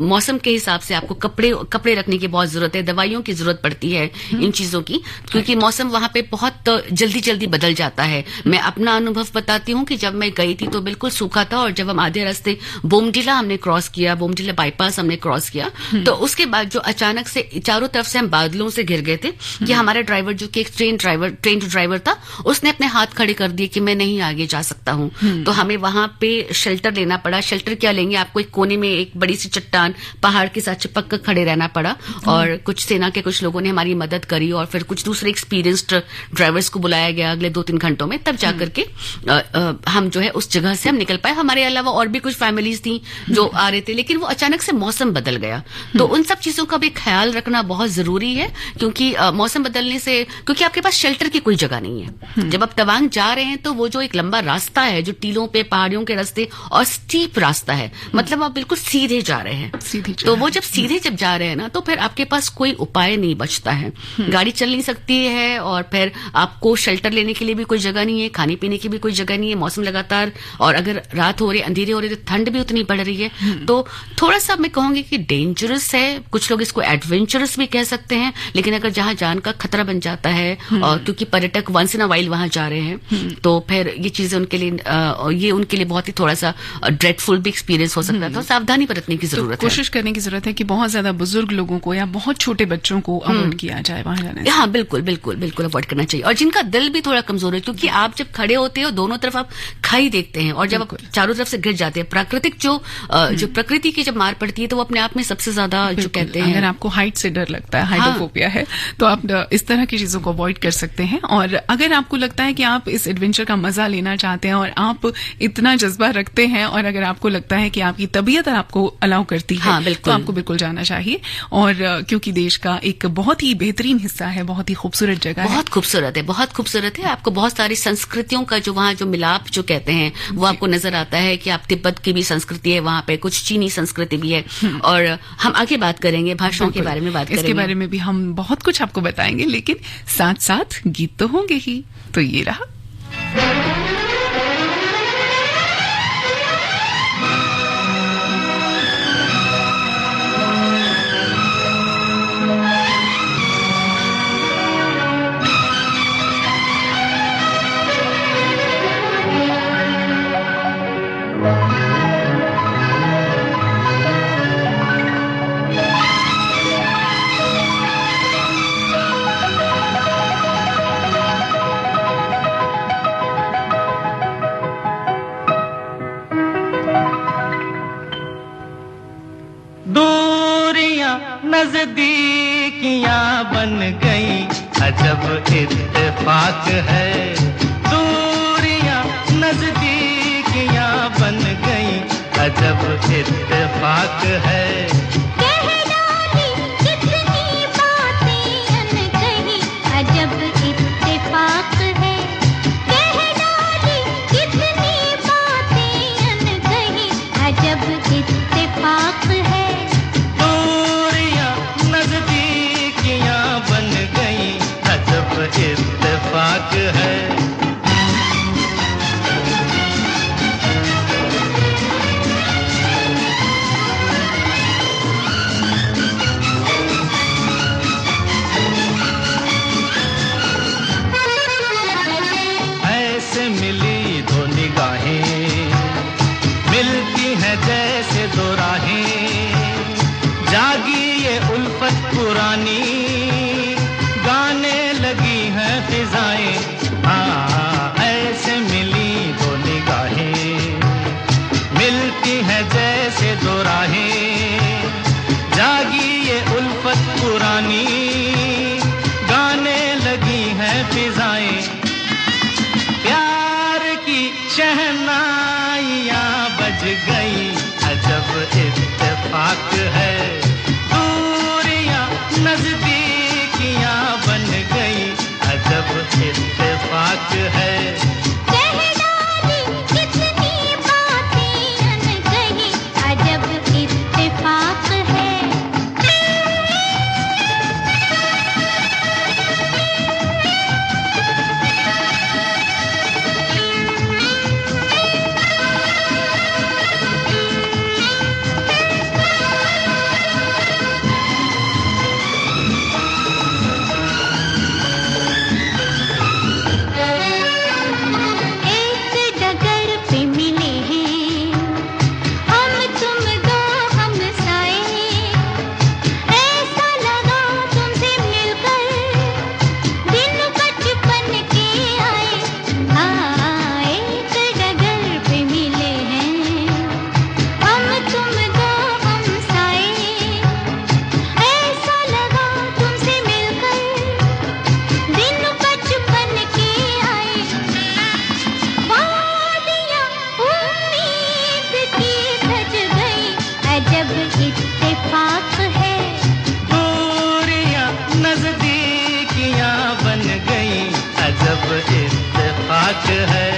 मौसम के हिसाब से आपको कपड़े रखने की बहुत जरूरत है, दवाइयों की जरूरत पड़ती है इन चीजों की, क्योंकि मौसम वहां पे बहुत जल्दी बदल जाता है। मैं अपना अनुभव बताती हूँ कि जब मैं गई थी तो बिल्कुल सूखा था, और जब हम आधे रास्ते बोमडिला हमने क्रॉस किया, बोमडिला बाईपास हमने क्रॉस किया, तो उसके बाद जो अचानक से चारों तरफ से हम बादलों से घिर गए थे कि हमारा ड्राइवर जो कि ट्रेन टू ड्राइवर था, उसने अपने हाथ खड़े कर दिए कि मैं नहीं आगे जा सकता हूँ। तो हमें वहां पे शेल्टर लेना पड़ा। शेल्टर क्या लेंगे, आपको एक कोने में एक बड़ी सी चट्टान पहाड़ के साथ चिपक कर खड़े रहना पड़ा, और कुछ सेना के कुछ लोगों ने हमारी मदद करी, और फिर कुछ दूसरे एक्सपीरियंस्ड ड्राइवर्स को बुलाया गया अगले 2-3 घंटों में, तब जाकर के हम जो है उस जगह से हम निकल पाए। हमारे अलावा और भी कुछ फैमिलीज थी जो आ रहे थे, लेकिन वो अचानक से मौसम बदल गया। तो उन सब चीजों का भी ख्याल रखना बहुत जरूरी है, क्योंकि मौसम बदलने से, क्योंकि आपके पास शेल्टर की कोई जगह नहीं है। जब आप तवांग जा रहे हैं तो वो जो एक लंबा रास्ता है, जो टीलों पे पहाड़ियों के रास्ते और स्टीप रास्ता है, मतलब आप बिल्कुल सीधे जा रहे हैं। तो वो जब सीधे जा रहे हैं ना, तो फिर आपके पास कोई उपाय नहीं बचता है। गाड़ी चल नहीं सकती है, और फिर आपको शेल्टर लेने के लिए भी कोई जगह नहीं है, खाने पीने की भी कोई जगह नहीं है। मौसम लगातार, और अगर रात हो रही, अंधेरे हो रहे, तो ठंड भी उतनी बढ़ रही है। तो थोड़ा सा मैं कहूंगी कि डेंजरस है। कुछ लोग इसको एडवेंचरस भी कह सकते हैं, लेकिन अगर जहां जान का खतरा बन जाता है, और क्योंकि पर्यटक वंस इन अ वाइल वहां जा रहे हैं, तो फिर ये चीजें उनके लिए बहुत ही थोड़ा सा ड्रेडफुल भी एक्सपीरियंस हो सकता है। तो सावधानी बरतने की जरूरत है। कोशिश करने की जरूरत है कि बहुत ज्यादा बुजुर्ग लोगों को या बहुत छोटे बच्चों को अवॉइड किया जाए वहां जाने से। हाँ, बिल्कुल अवॉइड करना चाहिए। और जिनका दिल भी थोड़ा कमजोर है, क्योंकि आप जब खड़े होते हो दोनों तरफ आप खाई देखते हैं, और जब आप चारों तरफ से गिर जाते हैं, प्राकृतिक जो प्रकृति की जब मार पड़ती है, तो वो अपने आप में सबसे ज्यादा जो कहते हैं, अगर आपको हाइट से डर लगता है, हाइड्रोफोबिया है, तो आप इस तरह की चीजों को अवॉइड कर सकते हैं। और अगर आपको लगता है कि आप इस एडवेंचर का मजा लेना चाहते हैं और आप इतना जज्बा रखते हैं, और अगर आपको लगता है कि आपकी तबीयत आपको अलाउ करती है, तो आपको बिल्कुल जाना चाहिए। और क्योंकि देश का एक बहुत ही बेहतरीन हिस्सा है, बहुत ही खूबसूरत जगह है, बहुत खूबसूरत है। आपको बहुत सारी संस्कृतियों का जो वहाँ जो मिलाप जो कहते हैं वो आपको नजर आता है, कि आप तिब्बत की भी संस्कृति है वहाँ पे, कुछ चीनी संस्कृति भी है। और हम आगे बात करेंगे, भाषाओं के बारे में बात करेंगे, इसके बारे में भी हम बहुत कुछ आपको बताएंगे, लेकिन साथ साथ गीत तो होंगे ही। तो ये रहा नजदीकियां बन गई, अजब इत्तेफाक है। दूरियां नजदीकियां बन गई, अजब इत्तेफाक है। दो राहें, जागी ये उल्फत पुरानी, गाने लगी हैं फिजाएं, ऐसे मिली दो निगाहें, मिलती है जैसे दो राहें, जागी ये उल्फत पुरानी, गाने लगी हैं फिजाएं, प्यार की शहनाइयां बज गई, अजब इत्तेफाक है, दूरियां नजदीकियां बन गई, अजब इत्तेफाक है। कह डाली कितनी बातें अनकही, अजब इत्तेफाक है। एक डगर पे मिले हैं हम तुम दो हमसाए, ऐसा लगा तुमसे मिलकर दिन बचपन के आए, एक डगर पे मिले हैं हम तुम दो हमसाए, ऐसा लगा तुमसे मिलकर दिन बचपन के आए, वादियाँ उम्मीद की सज गई, अजब इत्तेफाक है। दूरियां नजदीकियां बन गई, अजब इत्तेफाक है।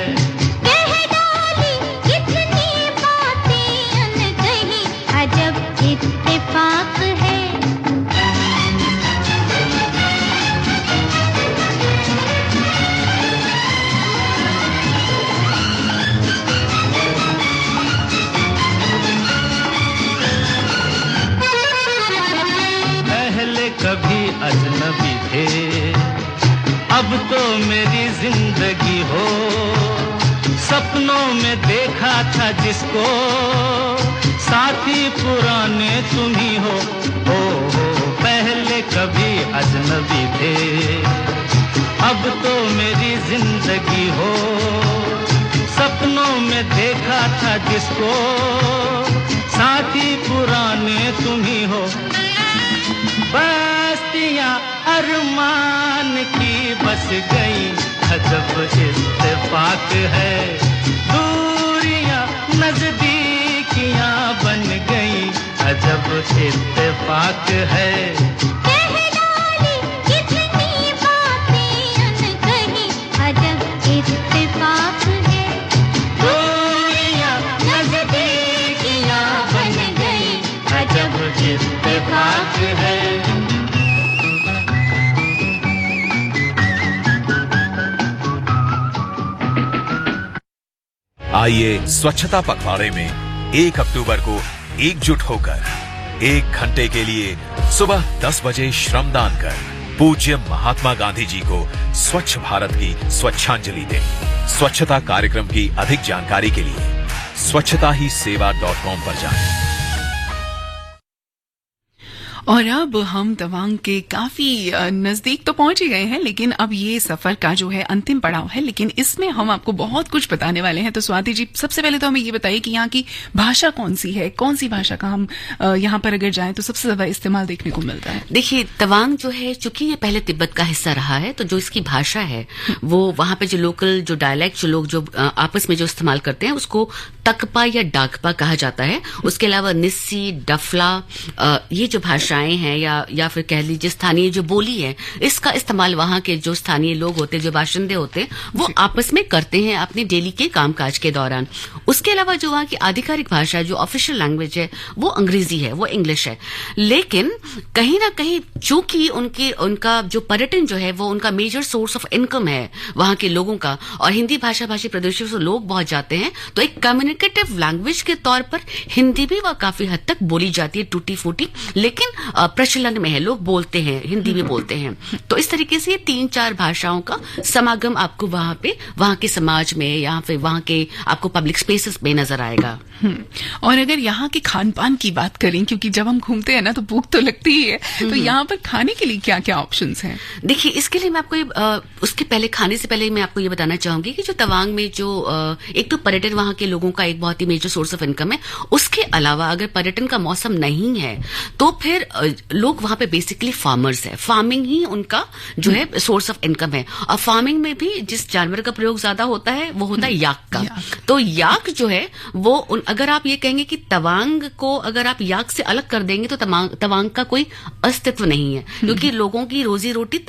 कह डाली कितनी बातें अनकही, अजब इत्तेफाक है। पहले कभी अजनबी थे, अब तो मेरी जिंदगी हो, सपनों में देखा था जिसको, साथी पुराने तुम ही हो, पहले कभी अजनबी थे, अब तो मेरी जिंदगी हो, सपनों में देखा था जिसको, साथी पुराने तुम ही हो, बस्तियां अरमान की बस गई, अजब इत्तेफाक है, दूरियां नजदीकियां बन गई, अजब इत्तेफाक है। कह डाली कितनी बातें अनकही, अजब इत्तेफाक है। दूरियां नजदीकियां बन गई, अजब इत्तेफाक है। आइए स्वच्छता पखवाड़े में 1 अक्टूबर को एकजुट होकर 1 घंटे के लिए सुबह 10 बजे श्रमदान कर पूज्य महात्मा गांधी जी को स्वच्छ भारत की स्वच्छांजलि दें। स्वच्छता कार्यक्रम की अधिक जानकारी के लिए स्वच्छताहीसेवा.com पर जाएं। और अब हम तवांग के काफी नजदीक तो पहुंच ही गए हैं, लेकिन अब ये सफर का जो है अंतिम पड़ाव है, लेकिन इसमें हम आपको बहुत कुछ बताने वाले हैं। तो स्वाति जी, सबसे पहले तो हमें ये बताइए कि यहाँ की भाषा कौन सी है, कौन सी भाषा का हम यहाँ पर अगर जाएं तो सबसे ज्यादा इस्तेमाल देखने को मिलता है। देखिए, तवांग जो है, चूंकि ये पहले तिब्बत का हिस्सा रहा है, तो जो इसकी भाषा है वो वहां पे जो लोकल जो डायलेक्ट जो लोग जो आपस में जो इस्तेमाल करते हैं उसको तकपा या डाकपा कहा जाता है। उसके अलावा निस्सी, डफला, ये जो भाषाएं हैं या फिर कह लीजिए स्थानीय जो बोली है, इसका इस्तेमाल वहां के जो स्थानीय लोग होते हैं, जो बाशिंदे होते हैं, वो आपस में करते हैं अपने डेली के कामकाज के दौरान। उसके अलावा जो वहां की आधिकारिक भाषा, जो ऑफिशियल लैंग्वेज है, वो अंग्रेजी है, वो इंग्लिश है। लेकिन कहीं ना कहीं चूंकि उनका जो पर्यटन जो है वो उनका मेजर सोर्स ऑफ इनकम है वहां के लोगों का, और हिंदी भाषा भाषी प्रदेशों से लोग बहुत जाते हैं, तो एक कम्युनिकेटिव लैंग्वेज के तौर पर हिंदी भी वह काफी हद तक बोली जाती है, टूटी फूटी। लेकिन प्रचलन में है, लोग बोलते हैं, हिंदी में बोलते हैं। तो इस तरीके से 3-4 भाषाओं का समागम आपको वहाँ के समाज में या फिर वहाँ के आपको पब्लिक स्पेसेस में नजर आएगा। और अगर यहाँ के खान पान की बात करें, क्योंकि जब हम घूमते हैं ना तो भूख तो लगती ही है, तो यहाँ पर खाने के लिए क्या क्या ऑप्शंस हैं? देखिए, इसके लिए मैं आपको उसके पहले, खाने से पहले मैं आपको ये बताना चाहूंगी कि जो तवांग में जो एक तो पर्यटन वहाँ के लोगों का एक बहुत ही मेजर सोर्स ऑफ इनकम है। उसके अलावा अगर पर्यटन का मौसम नहीं है तो फिर लोग वहाँ पे बेसिकली फार्मर्स है, फार्मिंग ही उनका जो है सोर्स ऑफ इनकम है। और फार्मिंग में भी जिस जानवर का प्रयोग ज्यादा होता है वो होता है याक का। तो याक जो है वो अगर आप ये कहेंगे कि तवांग को अगर आप याक से अलग कर देंगे तो तवांग का कोई अस्तित्व नहीं है, क्योंकि लोगों की रोजी रोटी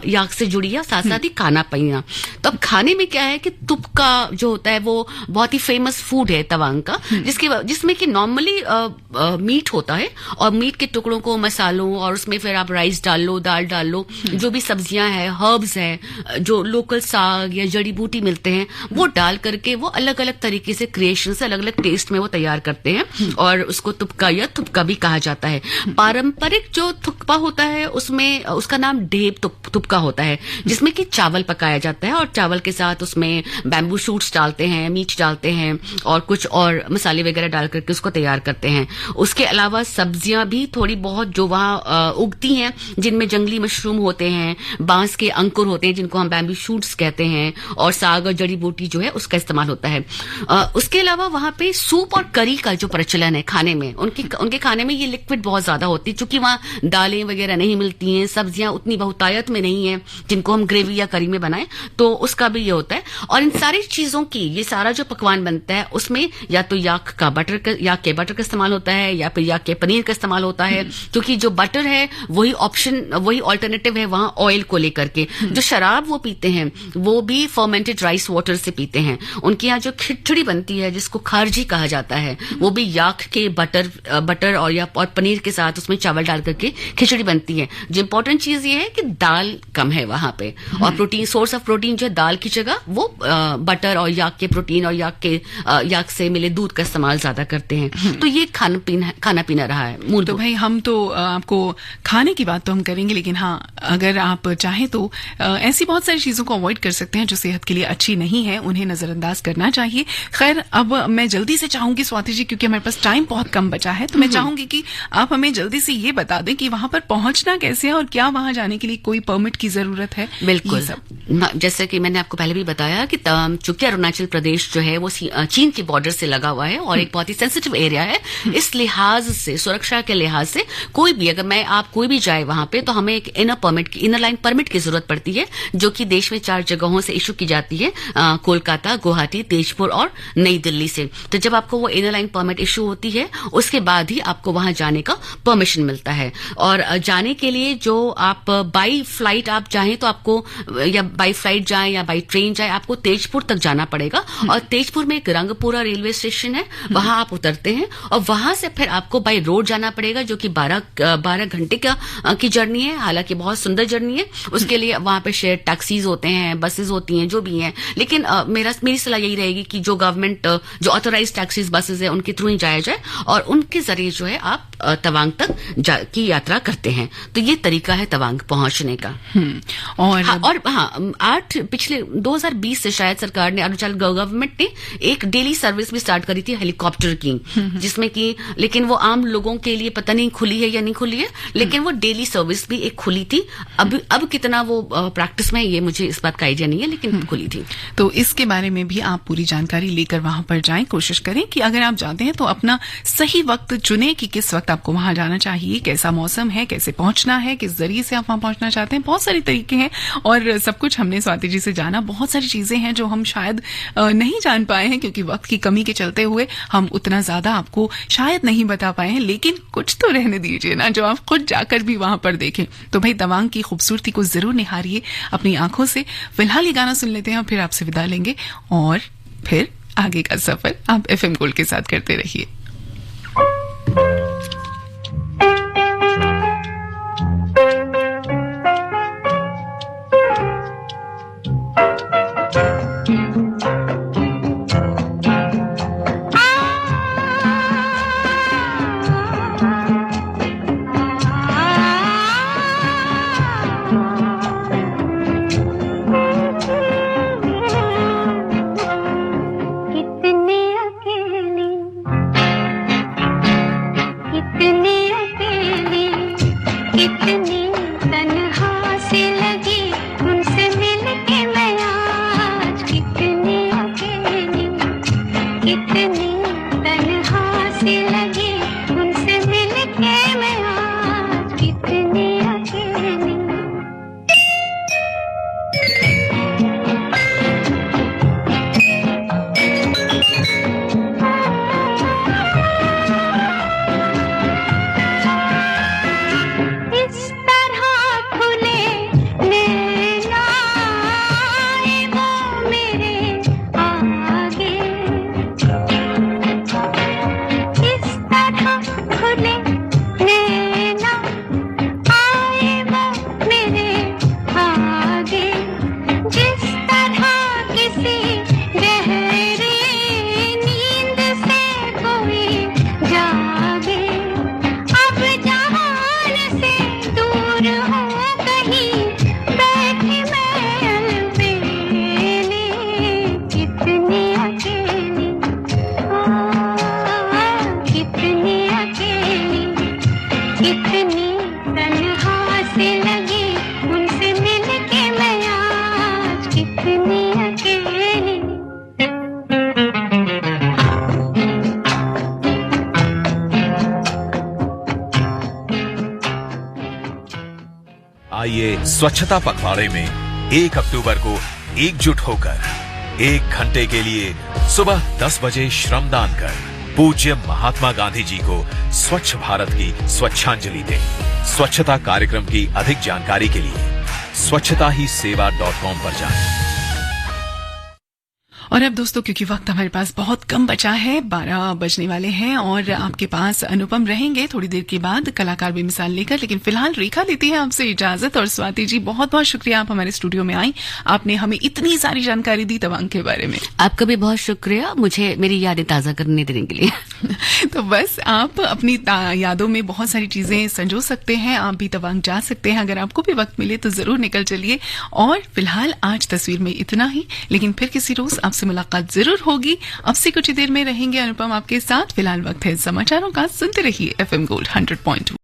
याक से जुड़ी है, साथ साथ ही खाना पीना। तो अब खाने में क्या है कि तुपका जो होता है वो बहुत ही फेमस फूड है तवांग का, जिसमें कि नॉर्मली मीट होता है और मीट के टुकड़ों को मसालों और उसमें फिर आप राइस डाल लो, दाल डाल लो, जो भी सब्जियां हैं, हर्ब्स हैं, जो लोकल साग या जड़ी बूटी मिलते हैं वो डाल करके वो अलग अलग तरीके से क्रिएशन से अलग अलग टेस्ट में वो तैयार करते हैं और उसको तुपका या थुपका भी कहा जाता है। पारंपरिक जो थुक्पा होता है उसमें उसका नाम ढेप तुपका होता है, जिसमें कि चावल पकाया जाता है और चावल के साथ उसमें बैम्बू शूट्स डालते हैं, मीट डालते हैं और कुछ और मसाले वगैरह डाल करके उसको तैयार करते हैं। उसके अलावा सब्जियां भी थोड़ी बहुत जो वहाँ उगती हैं, जिनमें जंगली मशरूम होते हैं, बांस के अंकुर होते हैं जिनको हम बैम्बू शूट्स कहते हैं, और साग और जड़ी बूटी जो है उसका इस्तेमाल होता है। उसके अलावा वहाँ पे सूप और करी का जो प्रचलन है खाने में, उनके खाने में ये लिक्विड बहुत ज्यादा होती है, क्योंकि वहाँ दालें वगैरह नहीं मिलती हैं, सब्जियां उतनी बहुतायत में नहीं है जिनको हम ग्रेवी या करी में बनाएं, तो उसका भी ये होता है। और इन सारी चीजों की ये सारा जो पकवान बनता है उसमें या तो याक के बटर का इस्तेमाल होता है या फिर याक के पनीर का इस्तेमाल होता है, क्योंकि जो बटर है वही ऑल्टरनेटिव है वहाँ ऑयल को लेकर के। जो शराब वो पीते हैं वो भी फर्मेंटेड राइस वाटर से पीते हैं। उनके यहाँ जो खिचड़ी बनती है जिसको खारजी कहा जाता है वो भी याक के बटर और पनीर के साथ उसमें चावल डाल करके खिचड़ी बनती है। जो इंपॉर्टेंट चीज ये है कि दाल कम है वहां पे, और प्रोटीन, सोर्स ऑफ प्रोटीन जो है दाल की जगह वो बटर और याक के प्रोटीन और याक से मिले दूध का इस्तेमाल ज्यादा करते हैं। तो ये खाना पीना रहा है मूल। तो भाई हम तो आपको खाने की बात तो हम करेंगे, लेकिन हाँ अगर आप चाहें तो ऐसी बहुत सारी चीजों को अवॉइड कर सकते हैं जो सेहत के लिए अच्छी नहीं है, उन्हें नजरअंदाज करना चाहिए। खैर, अब मैं जल्दी से चाहूंगी स्वाति जी, क्योंकि हमारे पास टाइम बहुत कम बचा है, तो मैं चाहूंगी कि आप हमें जल्दी से ये बता दें कि वहां पर पहुंचना कैसे है और क्या वहां जाने के लिए कोई परमिट की जरूरत है। बिल्कुल, जैसे कि मैंने आपको पहले भी बताया कि चूंकि अरुणाचल प्रदेश जो है वो चीन के बॉर्डर से लगा हुआ है और एक बहुत ही सेंसिटिव एरिया है, इस लिहाज से, सुरक्षा के लिहाज से कोई भी आप कोई भी जाए वहां पे तो हमें एक इनर लाइन परमिट की जरूरत पड़ती है, जो कि देश में 4 जगहों से इशू की जाती है, कोलकाता, गुवाहाटी, तेजपुर और नई दिल्ली से। तो जब आपको वो इनर लाइन परमिट इशू होती है उसके बाद ही आपको वहां जाने का परमिशन मिलता है। और जाने के लिए जो आप बाई फ्लाइट आप चाहें तो आपको या बाई फ्लाइट जाएं या बाई ट्रेन जाएं, आपको तेजपुर तक जाना पड़ेगा। और तेजपुर में एक रंगपुरा रेलवे स्टेशन है, वहां आप उतरते हैं और वहां से फिर आपको बाई रोड जाना पड़ेगा, जो कि 12 घंटे की जर्नी है। हालांकि बहुत सुंदर जर्नी है। उसके लिए वहां पे शेयर टैक्सीज होते हैं, बसेस होती हैं, जो भी हैं, लेकिन मेरी सलाह यही रहेगी कि जो गवर्नमेंट जो ऑथोराइज टैक्सीज बसेस है उनके थ्रू ही जाया जाए और उनके जरिए जो है आप तवांग तक की यात्रा करते हैं। तो ये तरीका है तवांग पहुंचने का। और पिछले 2020 से शायद सरकार ने, अरुणाचल गवर्नमेंट ने एक डेली सर्विस भी स्टार्ट करी थी हेलीकॉप्टर की, जिसमें कि, लेकिन वो आम लोगों के लिए पता नहीं खुली है या नहीं खुली है, लेकिन वो डेली सर्विस भी एक खुली थी। अब कितना वो प्रैक्टिस में, ये मुझे इस बात का आइडिया नहीं है, लेकिन खुली थी। तो इसके बारे में भी आप पूरी जानकारी लेकर वहां पर जाएं। कोशिश करें कि अगर आप जाते हैं तो अपना सही वक्त चुने कि किस वक्त आपको वहां जाना चाहिए, कैसा मौसम है, कैसे पहुंचना है, किस जरिए से आप वहां पहुंचना चाहते हैं। बहुत सारे तरीके हैं और सब कुछ हमने स्वाति जी से जाना। बहुत सारी चीजें हैं जो हम शायद नहीं जान पाए हैं, क्योंकि वक्त की कमी के चलते हुए हम उतना ज्यादा आपको शायद नहीं बता पाए हैं, लेकिन कुछ तो रहने दीजिए ना, जो आप खुद जाकर भी वहां पर देखें। तो भाई तवांग की खूबसूरती को जरूर निहारिए अपनी आंखों से। फिलहाल ये गाना सुन लेते हैं और फिर आपसे विदा लेंगे, और फिर आगे का सफर आप FM गोल्ड के साथ करते रहिए। कितनी तन्हा सी लगी उनसे मिलके मैं आज, कितनी अकेली, कितनी तन्हा सी लगी उनसे मिलके मैं आज, कितनी अकेली। इस तरह खुले नैना आए वो मेरे आगे, इस तरह खुले नैना आए वो मेरे आगे, जिस तरह किसी गहरी नींद से कोई जागे। अब जहान से दूर हो कहीं बैठी मैं अलबेली, कितनी अकेली, कितनी अकेली, कितनी तन्हा सी लगी उनसे मिलके मैं आज, कितनी अकेली। आइए स्वच्छता पखवाड़े में 1 अक्टूबर को एकजुट होकर 1 घंटे के लिए सुबह 10 बजे श्रमदान कर पूज्य महात्मा गांधी जी को स्वच्छ भारत की स्वच्छांजलि दें। स्वच्छता कार्यक्रम की अधिक जानकारी के लिए स्वच्छताहीसेवा.com पर जाएं। और अब दोस्तों, क्योंकि वक्त हमारे पास बहुत कम बचा है, 12 बजने वाले हैं और आपके पास अनुपम रहेंगे थोड़ी देर के बाद कलाकार भी मिसाल लेकर, लेकिन फिलहाल रेखा लेती है आपसे इजाजत। और स्वाति जी, बहुत बहुत शुक्रिया, आप हमारे स्टूडियो में आई, आपने हमें इतनी सारी जानकारी दी तवांग के बारे में। आपका भी बहुत शुक्रिया मुझे मेरी यादें ताजा करने देने के लिए। तो बस आप अपनी यादों में बहुत सारी चीजें संजो सकते हैं, आप भी तवांग जा सकते हैं, अगर आपको भी वक्त मिले तो जरूर निकल चलिए। और फिलहाल आज तस्वीर में इतना ही, लेकिन फिर किसी रोज आपसे मुलाकात जरूर होगी। अब से कुछ ही देर में रहेंगे अनुपम आपके साथ। फिलहाल वक्त है समाचारों का, सुनते रहिए FM Gold 100.2।